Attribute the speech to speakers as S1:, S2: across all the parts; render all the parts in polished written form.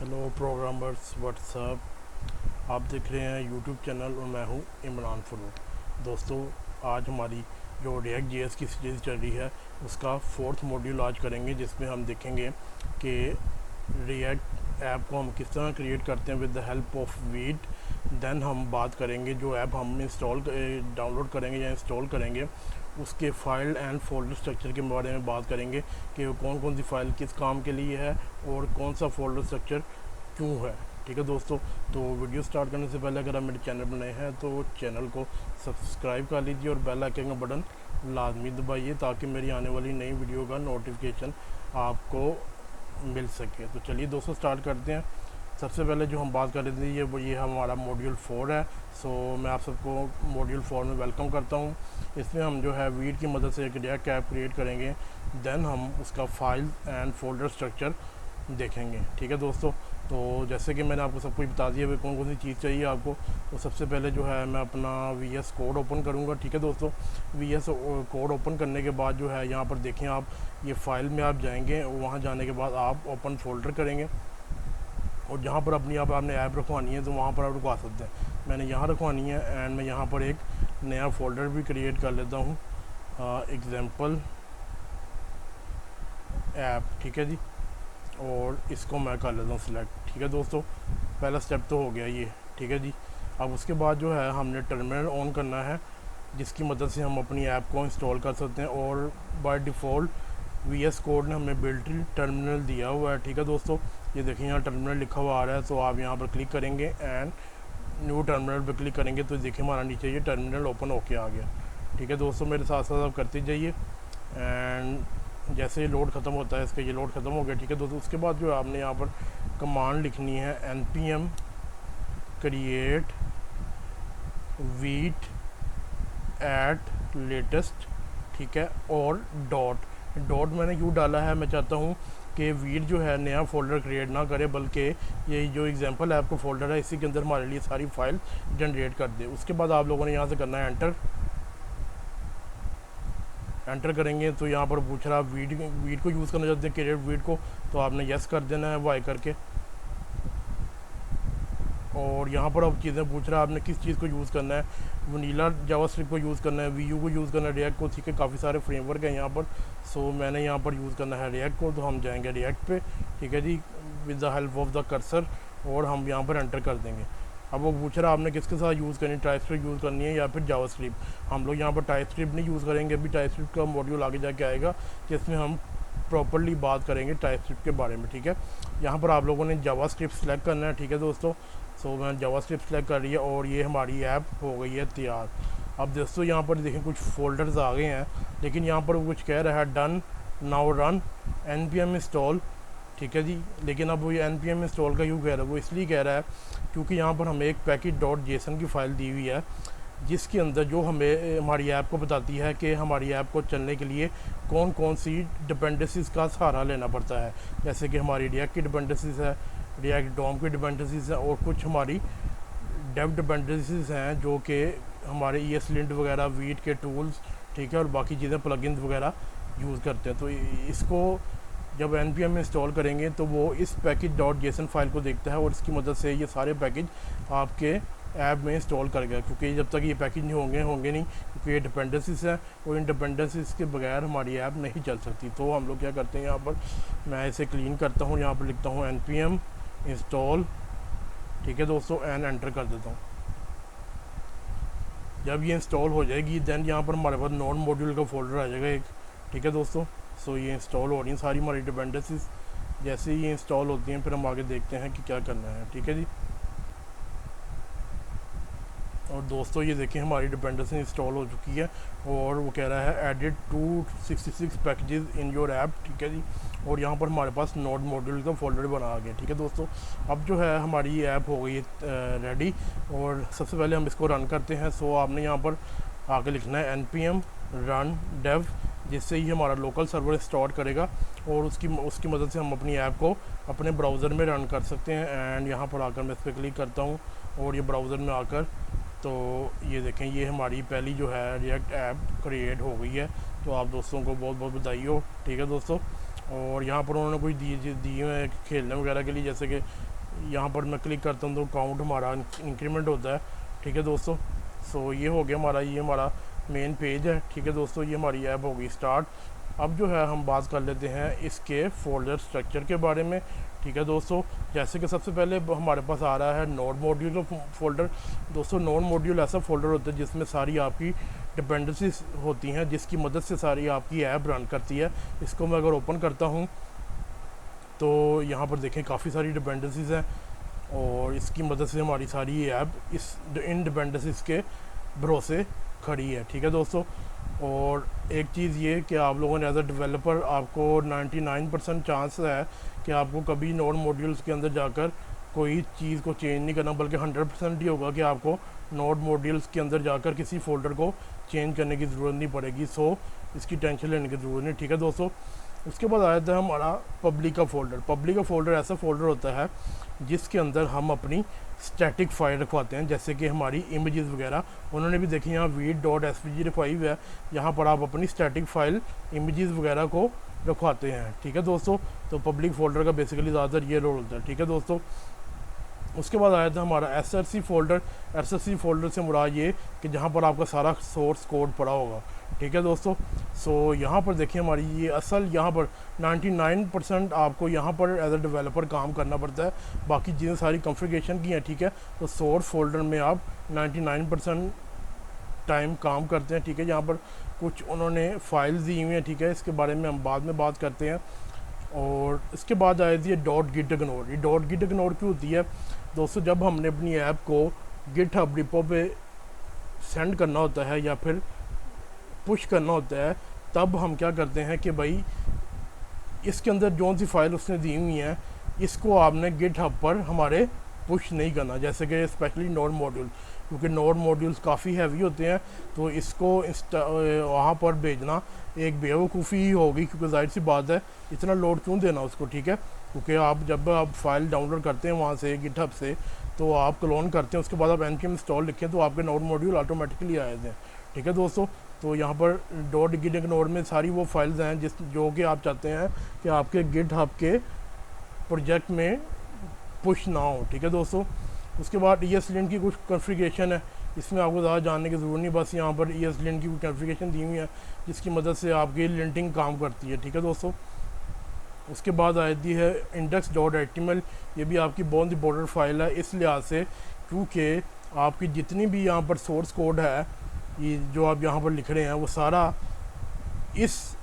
S1: Hello programmers WhatsApp. आप देख रहे हैं यूट्यूब चैनल और मैं हूं इमरान फरूक। दोस्तों, आज हमारी जो रिएक्ट जेएस की सीरीज़ चल रही है उसका फोर्थ मॉड्यूल आज करेंगे, जिसमें हम देखेंगे कि रिएक्ट ऐप को हम किस तरह क्रिएट करते हैं with the help of Vite. Then हम बात करेंगे जो ऐप हम डाउनलोड करेंगे या इंस्टॉल करेंगे उसके फ़ाइल एंड फोल्डर स्ट्रक्चर के बारे में बात करेंगे कि कौन कौन सी फ़ाइल किस काम के लिए है और कौन सा फोल्डर स्ट्रक्चर क्यों है। ठीक है दोस्तों, तो वीडियो स्टार्ट करने से पहले अगर आप मेरे चैनल पर नए हैं तो चैनल को सब्सक्राइब कर लीजिए और बेल आइकन का बटन लाजमी दबाइए ताकि मेरी आने वाली नई वीडियो का नोटिफिकेशन आपको मिल सके। तो चलिए दोस्तों स्टार्ट करते हैं। सबसे पहले जो हम बात कर रहे थे ये हमारा मॉड्यूल 4 है। सो मैं आप सबको मॉड्यूल 4 में वेलकम करता हूँ। इसमें हम जो है वीट की मदद से एक रिएक्ट ऐप क्रिएट करेंगे। देन हम उसका फाइल एंड फोल्डर स्ट्रक्चर देखेंगे। ठीक है दोस्तों, तो जैसे कि मैंने आपको सब कुछ बता दिया कौन कौन सी चीज़ चाहिए आपको। तो सबसे पहले जो है मैं अपना VS कोड ओपन करूँगा। ठीक है दोस्तों, VS कोड ओपन करने के बाद जो है यहाँ पर देखें आप, ये फाइल में आप जाएंगे, वहाँ जाने के बाद आप ओपन फोल्डर करेंगे और जहाँ पर आपने ऐप रखवानी है तो वहाँ पर आप रखवा सकते हैं। मैंने यहाँ रखवानी है एंड मैं यहाँ पर एक नया फोल्डर भी क्रिएट कर लेता हूँ, एग्जाम्पल ऐप। ठीक है जी, और इसको मैं कर लेता हूँ सिलेक्ट। ठीक है दोस्तों, पहला स्टेप तो हो गया ये। ठीक है जी, अब उसके बाद जो है हमने टर्मिनल ऑन करना है जिसकी मदद से हम अपनी ऐप को इंस्टॉल कर सकते हैं। और बाय डिफ़ॉल्ट VS कोड ने हमें बिल्ट इन टर्मिनल दिया हुआ है। ठीक है दोस्तों, ये देखिए यहाँ टर्मिनल लिखा हुआ आ रहा है। तो आप यहाँ पर क्लिक करेंगे एंड न्यू टर्मिनल पर क्लिक करेंगे तो देखिए हमारा नीचे ये टर्मिनल ओपन होके आ गया। ठीक है दोस्तों, मेरे साथ साथ आप करते जाइए एंड जैसे ये लोड ख़त्म होता है, इसका ये लोड ख़त्म हो गया। ठीक है दोस्तों, उसके बाद जो आपने यहाँ पर कमांड लिखनी है npm create Vite at latest. ठीक है, और डॉट मैंने क्यों डाला है, मैं चाहता हूँ कि वीट जो है नया फोल्डर क्रिएट ना करे बल्कि ये जो एग्जांपल ऐप का फोल्डर है इसी के अंदर हमारे लिए सारी फाइल जनरेट कर दे। उसके बाद आप लोगों ने यहाँ से करना है एंटर करेंगे तो यहाँ पर पूछ रहा है आप वीट को यूज़ करना चाहते हैं क्रिएट वीट को, तो आपने यस कर देना है वाई करके। और यहाँ पर अब चीज़ें पूछ रहा है आपने किस चीज़ को यूज़ करना है, वनीला जावास्क्रिप्ट को यूज़ करना है, VU को यूज़ करना है, रिएक्ट को। ठीक है, काफ़ी सारे फ्रेमवर्क हैं यहाँ पर। सो मैंने यहाँ पर यूज़ करना है रिएक्ट को, तो हम जाएंगे रिएक्ट पे। ठीक है जी, with the help of the cursor, और हम यहाँ पर एंटर कर देंगे। अब वो पूछ रहा है आपने किसके साथ यूज़ करनी है, टाइपस्क्रिप्ट यूज़ करनी है या फिर जावास्क्रिप्ट। हम लोग यहाँ पर टाइपस्क्रिप्ट नहीं यूज़ करेंगे, अभी टाइपस्क्रिप्ट का मॉड्यूल आगे जाके आएगा जिसमें हम प्रॉपर्ली बात करेंगे टाइपस्क्रिप्ट के बारे में। ठीक है, यहाँ पर आप लोगों ने जावास्क्रिप्ट सेलेक्ट करना है। ठीक है दोस्तों, सो मैं जावास्क्रिप्ट सेलेक्ट कर रही है और ये हमारी ऐप हो गई है तैयार। अब दोस्तों यहाँ पर देखें कुछ फोल्डर्स आ गए हैं, लेकिन यहाँ पर कुछ कह रहा है done now run npm install. ठीक है जी, लेकिन अब वो ये npm इंस्टॉल का क्यों कह रहा है, वो इसलिए कह रहा है क्योंकि यहाँ पर हमें एक package.json की फ़ाइल दी हुई है जिसके अंदर जो हमें हमारी ऐप को बताती है कि हमारी ऐप को चलने के लिए कौन कौन सी डिपेंडेंसीज का सहारा लेना पड़ता है। जैसे कि हमारी रिएक्ट की डिपेंडेंसीज है, रिएक्ट डॉम की डिपेंडेंसीज हैं, और कुछ हमारी डेव डिपेंडेंसीज हैं जो कि हमारे ESLint वगैरह, वीट के टूल्स, ठीक है, और बाकी चीज़ें प्लगइन्स वगैरह यूज़ करते हैं। तो इसको जब npm इंस्टॉल करेंगे तो वो इस package.json फाइल को देखता है और इसकी मदद से ये सारे पैकेज आपके ऐप में इंस्टॉल कर गया। क्योंकि जब तक ये पैकेज नहीं होंगे नहीं, क्योंकि ये डिपेंडेंसीज हैं और इन डिपेंडेंसीज के बगैर हमारी ऐप नहीं चल सकती। तो हम लोग क्या करते हैं, यहाँ पर मैं इसे क्लीन करता हूँ, यहाँ पर लिखता हूँ npm इंस्टॉल। ठीक है दोस्तों, एंड एंटर कर देता हूँ। जब ये इंस्टॉल हो जाएगी दैन यहाँ पर हमारे पास नॉन मॉड्यूल का फोल्डर आ जाएगा एक। ठीक है दोस्तों, सो ये इंस्टॉल हो रही हैं सारी हमारी डिपेंडेंसीज। जैसे ही ये इंस्टॉल होती हैं फिर हम आगे देखते हैं कि क्या करना है। ठीक है जी, और दोस्तों ये देखें हमारी डिपेंडेंसी इंस्टॉल हो चुकी है और वो कह रहा है added 266 packages in your app. ठीक है जी, और यहाँ पर हमारे पास नोड मॉड्यूल का फोल्डर बना आ गया। ठीक है दोस्तों, अब जो है हमारी ये ऐप हो गई है रेडी, और सबसे पहले हम इसको रन करते हैं। सो आपने यहाँ पर आके लिखना है npm run dev, जिससे ही हमारा लोकल सर्वर स्टार्ट करेगा और उसकी मदद से हम अपनी ऐप को अपने ब्राउज़र में रन कर सकते हैं। एंड यहाँ पर आकर मैं इस पर क्लिक करता हूँ और ये ब्राउज़र में आकर, तो ये देखें ये हमारी पहली जो है रिएक्ट ऐप क्रिएट हो गई है। तो आप दोस्तों को बहुत बहुत बधाई हो। ठीक है दोस्तों, और यहाँ पर उन्होंने कुछ दिए हुए हैं खेलने वगैरह के लिए, जैसे कि यहाँ पर मैं क्लिक करता हूँ तो काउंट हमारा इंक्रीमेंट होता है। ठीक है दोस्तों, सो ये हो गया हमारा, ये हमारा मेन पेज है। ठीक है दोस्तों, ये हमारी ऐप होगी स्टार्ट। अब जो है हम बात कर लेते हैं इसके फोल्डर स्ट्रक्चर के बारे में। ठीक है दोस्तों, जैसे कि सबसे पहले हमारे पास आ रहा है नोड मॉड्यूल का फोल्डर। दोस्तों नोड मॉड्यूल ऐसा फोल्डर होता है जिसमें सारी आपकी डिपेंडेंसीज होती हैं, जिसकी मदद से सारी आपकी ऐप रन करती है। इसको मैं अगर ओपन करता हूँ तो यहाँ पर देखें काफ़ी सारी डिपेंडेंसीज हैं, और इसकी मदद से हमारी सारी ऐप इन डिपेंडेंसीज के भरोसे खड़ी है। ठीक है दोस्तों, और एक चीज़ ये कि आप लोगों ने एज अ डेवलपर आपको 99% चांस है कि आपको कभी नोड मॉड्यूल्स के अंदर जाकर कोई चीज़ को चेंज नहीं करना, बल्कि 100% ही होगा कि आपको नोड मॉड्यूल्स के अंदर जाकर किसी फोल्डर को चेंज करने की ज़रूरत नहीं पड़ेगी। सो इसकी टेंशन लेने की ज़रूरत नहीं। ठीक है दोस्तों, उसके बाद आया था हमारा पब्लिक का फोल्डर। पब्लिक का फोल्डर ऐसा फोल्डर होता है जिसके अंदर हम अपनी स्टैटिक फाइल रखवाते हैं, जैसे कि हमारी इमेजेस वगैरह। उन्होंने भी देखी यहाँ vid.svg5 है, यहाँ पर आप अपनी स्टैटिक फाइल इमेजेस वगैरह को रखवाते हैं। ठीक है दोस्तों, तो पब्लिक फोल्डर का बेसिकली ज़्यादातर ये रोल होता है। ठीक है दोस्तों, उसके बाद आया था हमारा SRC फोल्डर। SRC फोल्डर से मुराद ये कि जहाँ पर आपका सारा सोर्स कोड पड़ा होगा। ठीक है दोस्तों, सो यहाँ पर देखिए हमारी ये असल यहाँ पर 99% आपको यहाँ पर एज अ डेवलपर काम करना पड़ता है, बाकी चीज़ें सारी कॉन्फ़िगरेशन की हैं। ठीक है, तो सोर्स फोल्डर में आप 99% टाइम काम करते हैं। ठीक है, यहाँ पर कुछ उन्होंने फाइल्स दी हुई हैं। ठीक है, इसके बारे में हम बाद में बात करते हैं। और इसके बाद आती है .git-ignore। ये .git-ignore क्यों होती है दोस्तों? जब हमने अपनी ऐप को गिटहब रिपो पे सेंड करना होता है या फिर पुश करना होता है, तब हम क्या करते हैं कि भाई इसके अंदर जो सी फाइल उसने दी हुई हैं इसको आपने गिटहब पर हमारे पुश नहीं करना, जैसे कि स्पेशली नोड मॉड्यूल, क्योंकि नोड मॉड्यूल्स काफ़ी हैवी होते हैं, तो इसको वहाँ पर भेजना एक बेवकूफ़ी ही होगी, क्योंकि जाहिर सी बात है इतना लोड क्यों देना उसको। ठीक है, क्योंकि आप जब आप फाइल डाउनलोड करते हैं वहाँ से गिटहब से, तो आप क्लोन करते हैं, उसके बाद आप npm इंस्टॉल लिखें तो आपके नोड मॉड्यूल ऑटोमेटिकली आए थे। ठीक है दोस्तों, तो यहाँ पर .git-ignore में सारी वो फाइल्स हैं जो कि आप चाहते हैं कि आपके गिटहब के प्रोजेक्ट में पुश ना हो। ठीक है दोस्तों, उसके बाद ESLint की कुछ कॉन्फ़िगरेशन है, इसमें आपको ज़्यादा जानने की ज़रूरत नहीं, बस यहाँ पर ESLint की कुछ कॉन्फ़िगरेशन दी हुई है जिसकी मदद से आपकी लिंटिंग काम करती है। ठीक है दोस्तों, उसके बाद आती है index.html। ये भी आपकी बहुत इंपॉर्टेंट फाइल है इस लिहाज से, क्योंकि आपकी जितनी भी यहाँ पर सोर्स कोड है, ये जो आप यहाँ पर लिख रहे हैं, वो सारा इस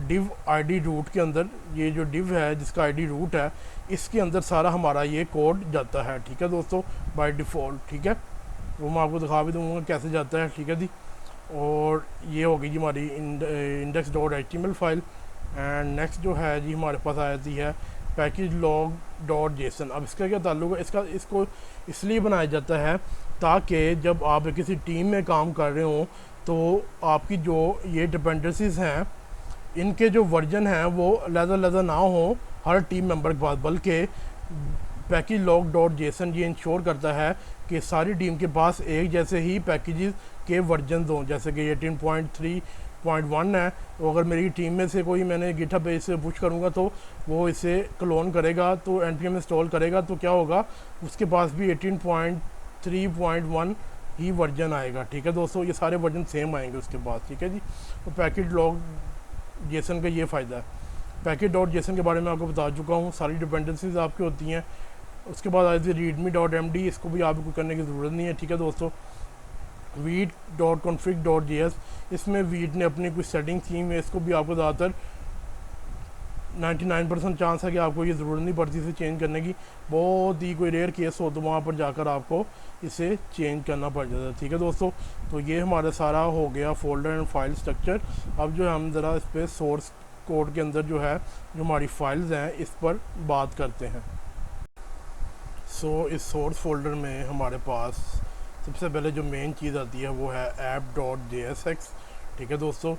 S1: div id रूट के अंदर, ये जो div है जिसका id रूट है, इसके अंदर सारा हमारा ये कोड जाता है। ठीक है दोस्तों, बाय डिफ़ॉल्ट। ठीक है, वो मैं आपको दिखा भी दूँगा कैसे जाता है। ठीक है जी, और ये होगी जी हमारी index.html फाइल। एंड नेक्स्ट जो है जी हमारे पास आ जाती है packagelog.json। अब इसका क्या ताल्लुक है? इसको इसलिए बनाया जाता है ताकि जब आप किसी टीम में काम कर रहे हों तो आपकी जो ये डिपेंडेंसीज़ हैं इनके जो वर्जन हैं वो अलग-अलग ना हो हर टीम मेंबर के पास, बल्कि packagelog.json ये इंश्योर करता है कि सारी टीम के पास एक जैसे ही पैकेजेस के वर्जन हों। जैसे कि 18.3.1 है, तो अगर मेरी टीम में से कोई मैंने गिटहब पे इसे पुश करूँगा तो वो इसे क्लोन करेगा, तो npm इंस्टॉल करेगा, तो क्या होगा, उसके पास भी 18.3.1 ही वर्जन आएगा। ठीक है दोस्तों, ये सारे वर्जन सेम आएंगे उसके पास। ठीक है जी, तो packagelog.json का ये फ़ायदा है। package.json के बारे में आपको बता चुका हूँ, सारी डिपेंडेंसीज आपकी होती हैं। उसके बाद आई थी readme.md, इसको भी आपको करने की ज़रूरत नहीं है। ठीक है दोस्तों, vite.config.js, इसमें वीट ने अपनी कुछ सेटिंग की हुई है, इसको भी आपको ज़्यादातर 99% चांस है कि आपको ये ज़रूरत नहीं पड़ती इसे चेंज करने की। बहुत ही कोई रेयर केस हो तो वहाँ पर जाकर आपको इसे चेंज करना पड़ जाता है। ठीक है दोस्तों, तो ये हमारा सारा हो गया फोल्डर एंड फाइल स्ट्रक्चर। अब जो है हम ज़रा इस पर सोर्स कोड के अंदर जो है जो हमारी फाइल्स हैं इस पर बात करते हैं। सो इस सोर्स फोल्डर में हमारे पास सबसे पहले जो मेन चीज़ आती है वो है app.jsx। ठीक है दोस्तों,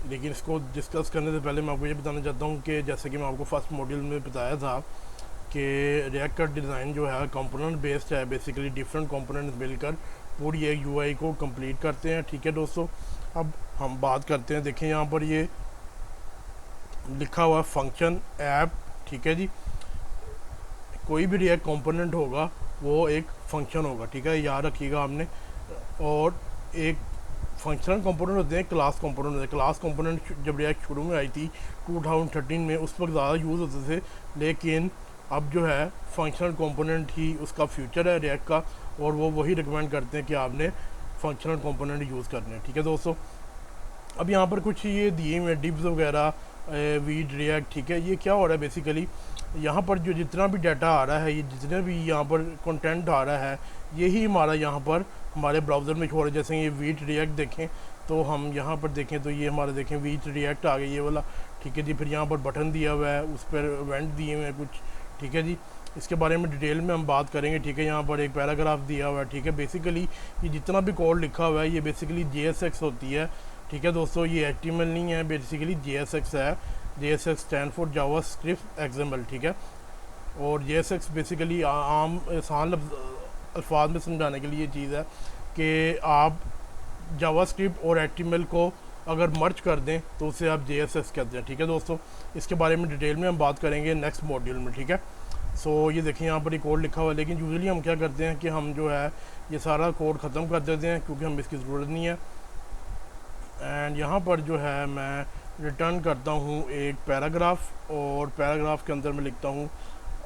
S1: लेकिन इसको डिस्कस करने से पहले मैं आपको ये बताना चाहता हूँ कि जैसे कि मैं आपको फर्स्ट मॉड्यूल में बताया था कि रिएक्ट का डिज़ाइन जो है कंपोनेंट बेस्ड है, बेसिकली डिफरेंट कंपोनेंट्स मिलकर पूरी एक यूआई को कंप्लीट करते हैं। ठीक है दोस्तों, अब हम बात करते हैं, देखें यहाँ पर ये लिखा हुआ फंक्शन ऐप, ठीक है जी। कोई भी रिएक्ट कंपोनेंट होगा वो एक फंक्शन होगा, ठीक है, याद रखिएगा आपने। और एक फंक्शनल कंपोनेंट होते हैं, क्लास कंपोनेंट होते हैं। क्लास कंपोनेंट जब रिएक्ट शुरू में आई थी 2013 में, उस वक्त ज़्यादा यूज़ होते थे, लेकिन अब जो है फंक्शनल कंपोनेंट ही उसका फ्यूचर है रिएक्ट का, और वो वही रिकमेंड करते हैं कि आपने फंक्शनल कंपोनेंट यूज़ करने हैं, ठीक है दोस्तों। अब यहाँ पर कुछ ये दिए हुए डिप्स वगैरह, वीड रिएक्ट, ठीक है। ये क्या हो रहा है बेसिकली, यहाँ पर जो जितना भी डाटा आ रहा है, ये जितने भी यहाँ पर कंटेंट आ रहा है, यही हमारा यहाँ पर हमारे ब्राउज़र में हो रहा है। जैसे ये वीट रिएक्ट देखें तो हम यहाँ पर देखें तो ये हमारा देखें वीट रिएक्ट आ गया ये वाला, ठीक है जी। फिर यहाँ पर बटन दिया हुआ है, उस पर इवेंट दिए हुए हैं कुछ, ठीक है जी। इसके बारे में डिटेल में हम बात करेंगे, ठीक है। यहाँ पर एक पैराग्राफ दिया हुआ है, ठीक है। बेसिकली ये जितना भी कोड लिखा हुआ है ये बेसिकली JSX होती है, ठीक है दोस्तों। ये HTML नहीं है, बेसिकली JSX है। JSX stand for JavaScript XML, ठीक है। और JSX बेसिकली आम आसान अल्फाज में समझाने के लिए चीज़ है कि आप जावास्क्रिप्ट और HTML को अगर मर्ज कर दें तो उसे आप JSX कहते हैं, ठीक है दोस्तों। इसके बारे में डिटेल में हम बात करेंगे नेक्स्ट मॉड्यूल में, ठीक है। सो ये देखिए यहाँ पर एक कोड लिखा हुआ है, लेकिन यूजुअली हम क्या करते हैं कि हम जो है ये सारा कोड ख़त्म कर देते हैं क्योंकि हम इसकी ज़रूरत नहीं है। एंड यहाँ पर जो है मैं रिटर्न करता हूँ एक पैराग्राफ, और पैराग्राफ के अंदर मैं लिखता हूँ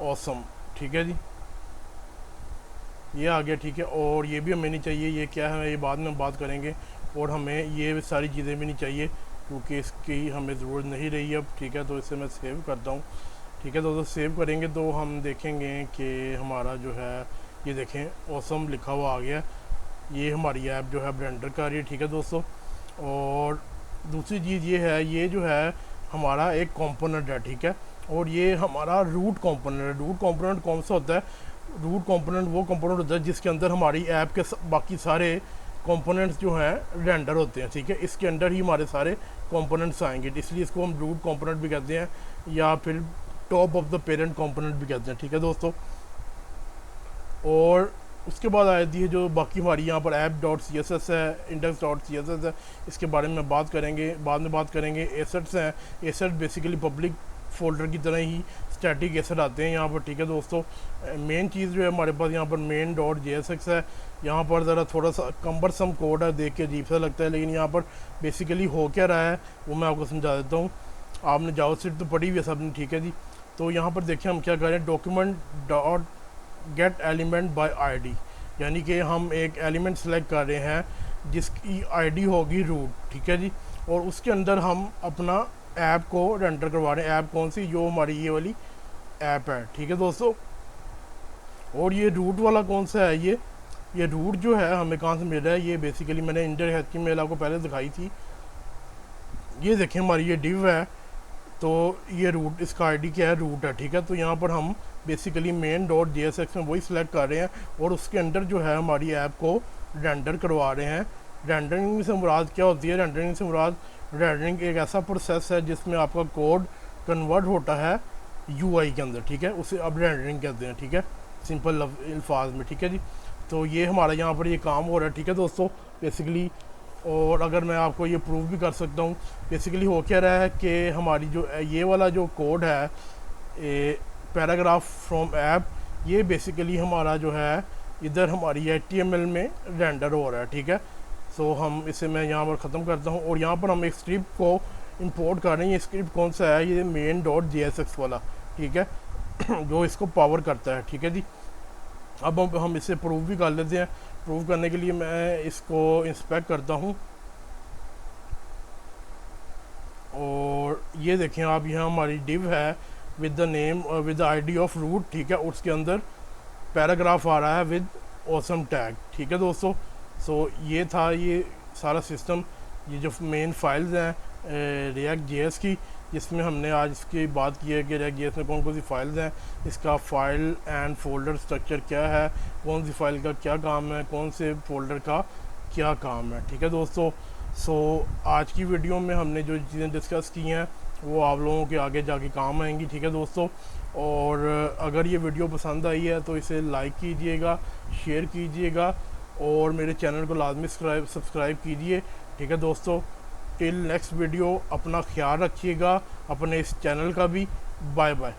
S1: ऑसम, ठीक है जी। ये आ गया, ठीक है। और ये भी हमें नहीं चाहिए, ये क्या है ये बाद में हम बात करेंगे। और हमें ये सारी चीज़ें भी नहीं चाहिए क्योंकि इसकी हमें ज़रूरत नहीं रही अब, ठीक है। तो इसे मैं सेव करता हूँ, ठीक है। तो सेव करेंगे तो हम देखेंगे कि हमारा जो है ये देखें ऑसम लिखा हुआ आ गया। ये हमारी ऐप जो है ब्लेंडर का रही है, ठीक है दोस्तों। और दूसरी चीज़ ये है, ये जो है हमारा एक कंपोनेंट है, ठीक है। और ये हमारा रूट कंपोनेंट है। रूट कंपोनेंट कौन सा होता है? रूट कंपोनेंट वो कंपोनेंट होता है जिसके अंदर हमारी ऐप के बाकी सारे कंपोनेंट्स जो हैं रेंडर होते हैं, ठीक है। इसके अंदर ही हमारे सारे कंपोनेंट्स आएंगे, इसलिए इसको हम रूट कंपोनेंट भी कहते हैं या फिर top of the parent component भी कहते हैं, ठीक है दोस्तों। और उसके बाद आती है जो बाकी हमारी यहाँ पर app.css है, index.css है, इसके बारे में बात करेंगे, बाद में बात करेंगे। एसेट्स हैं, एसेट बेसिकली पब्लिक फोल्डर की तरह ही स्टैटिक एसेट आते हैं यहाँ पर, ठीक है दोस्तों। मेन चीज़ जो है हमारे पास यहाँ पर main.jsx है। यहाँ पर ज़रा थोड़ा सा कम्बरसम कोड है, देख के अजीब सा लगता है, लेकिन यहाँ पर बेसिकली हो क्या रहा है वो मैं आपको समझा देता हूँ। आपने जावास्क्रिप्ट तो पढ़ी हुई है सबने, ठीक है जी। तो यहाँ पर देखिए हम क्या करें, document dot gate element by ID, यानी कि हम एक एलिमेंट सेलेक्ट कर रहे हैं जिसकी आईडी होगी रूट, ठीक है जी। और उसके अंदर हम अपना ऐप को रेंडर करवा रहे हैं। ऐप कौन सी? जो हमारी ये वाली ऐप है, ठीक है दोस्तों। और ये रूट वाला कौन सा है? ये रूट जो है हमें कहाँ से मिल रहा है? ये बेसिकली मैंने इंडेक्स HTML आपको पहले दिखाई थी। ये देखें हमारी ये डिव है, तो ये रूट, इसका आईडी क्या है? रूट है, ठीक है। तो यहाँ पर हम बेसिकली main.jsx में वही सिलेक्ट कर रहे हैं और उसके अंदर जो है हमारी ऐप को रेंडर करवा रहे हैं। रेंडरिंग से मुराद क्या होती है? रेंडरिंग से मुराद, रेंडरिंग एक ऐसा प्रोसेस है जिसमें आपका कोड कन्वर्ट होता है UI के अंदर, ठीक है। उसे अब रेंडरिंग कहते हैं, ठीक है, सिंपल अल्फाज में, ठीक है जी। तो ये हमारा यहाँ पर ये काम हो रहा है, ठीक है दोस्तों, बेसिकली। और अगर मैं आपको ये प्रूव भी कर सकता हूँ, बेसिकली हो क्या रहा है कि हमारी जो ये वाला जो कोड है पैराग्राफ फ्रॉम ऐप, ये बेसिकली हमारा जो है इधर हमारी HTML में रेंडर हो रहा है, ठीक है। सो हम इसे मैं यहाँ पर ख़त्म करता हूँ और यहाँ पर हम एक स्क्रिप्ट को इंपोर्ट कर रहे हैं। ये स्क्रिप्ट कौन सा है? ये main.jsx वाला, ठीक है, जो इसको पावर करता है, ठीक है जी। अब हम इसे प्रूव भी कर लेते हैं। प्रूव करने के लिए मैं इसको इंस्पेक्ट करता हूँ और ये देखें आप, यहाँ हमारी डिव है with the name with the ID of root, ठीक है। उसके अंदर पैराग्राफ आ रहा है विद ऑसम टैग, ठीक है दोस्तों। सो ये था ये सारा सिस्टम। ये जो मेन फाइल्स हैं React.js की, जिसमें हमने आज इसकी बात की है कि React.js में कौन कौन सी फाइल्स हैं, इसका फाइल एंड फोल्डर स्ट्रक्चर क्या है, कौन सी फाइल का क्या काम है, कौन से फोल्डर का क्या काम है, ठीक है दोस्तों। सो आज की वीडियो में हमने जो चीज़ें डिस्कस की हैं वो आप लोगों के आगे जाके काम आएंगी, ठीक है दोस्तों। और अगर ये वीडियो पसंद आई है तो इसे लाइक कीजिएगा, शेयर कीजिएगा और मेरे चैनल को लाजमी सब्सक्राइब कीजिए, ठीक है दोस्तों। टिल नेक्स्ट वीडियो, अपना ख्याल रखिएगा, अपने इस चैनल का भी। Bye bye.